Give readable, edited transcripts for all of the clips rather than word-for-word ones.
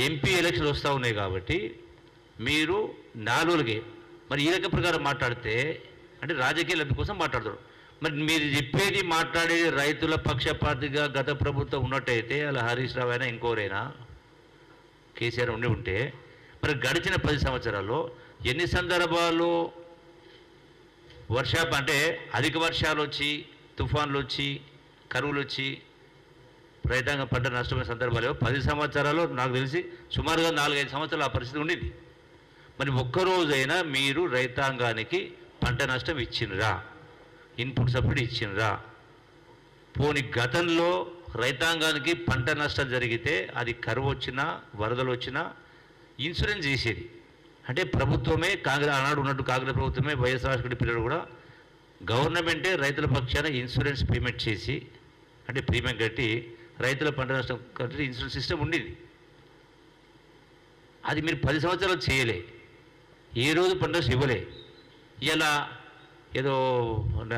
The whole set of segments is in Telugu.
ఎంపీ ఎలక్షన్లు వస్తూ ఉన్నాయి కాబట్టి మీరు 4 రోజులకే మరి ఈ రకం ప్రకారం మాట్లాడితే అంటే రాజకీయ లబ్ధి కోసం మాట్లాడతారు. మరి మీరు చెప్పేది మాట్లాడేది రైతుల పక్షపాతిగా గత ప్రభుత్వం ఉన్నట్టయితే అలా హరీష్ రావు అయినా ఇంకోరైనా కేసీఆర్ ఉంటే మరి గడిచిన 10 సంవత్సరాల్లో ఎన్ని సందర్భాలు అంటే అధిక వర్షాలు వచ్చి తుఫాన్లు వచ్చి కరువులు వచ్చి రైతాంగం పంట నష్టమైన సందర్భాలు 10 సంవత్సరాలు నాకు తెలిసి సుమారుగా 4-5 సంవత్సరాలు ఆ పరిస్థితి ఉండేది. మరి ఒక్కరోజైనా మీరు రైతాంగానికి పంట నష్టం ఇచ్చినరా, ఇన్పుట్ సబ్సిడీ ఇచ్చినరా? పోని గతంలో రైతాంగానికి పంట నష్టం జరిగితే అది కరువు వచ్చినా వరదలు వచ్చినా ఇన్సూరెన్స్ చేసేది. అంటే ప్రభుత్వమే ఆనాడు ఉన్నట్టు కాంగ్రెస్ ప్రభుత్వమే వైఎస్ రాజశేఖర పిల్లలు కూడా గవర్నమెంటే రైతుల పక్షాన ఇన్సూరెన్స్ పేమెంట్ చేసి అంటే ప్రీమియం కట్టి రైతుల పంట నష్టం కట్టి ఇన్సూరెన్స్ సిస్టమ్ ఉండేది. అది మీరు 10 సంవత్సరాలు చేయలే, ఏ రోజు పంట నష్టం ఇవ్వలే. ఇలా ఏదో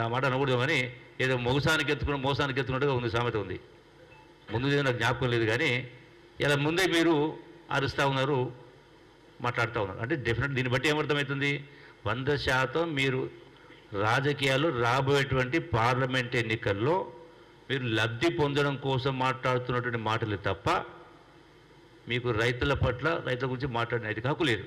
ఆ మాట అనకూడదు కానీ ఏదో మోసానికి ఎత్తుకున్నట్టుగా ఉంది, సామెత ఉంది. ముందు నాకు జ్ఞాపకం లేదు కానీ ఇలా ముందే మీరు అరుస్తూ ఉన్నారు, మాట్లాడుతూ ఉన్నారు. అంటే డెఫినెట్ దీన్ని బట్టి ఏమర్థమవుతుంది? 100% మీరు రాజకీయాలు రాబోయేటువంటి పార్లమెంట్ ఎన్నికల్లో మీరు లబ్ధి పొందడం కోసం మాట్లాడుతున్నటువంటి మాటలు తప్ప మీకు రైతుల గురించి మాట్లాడిన హక్కు లేదు.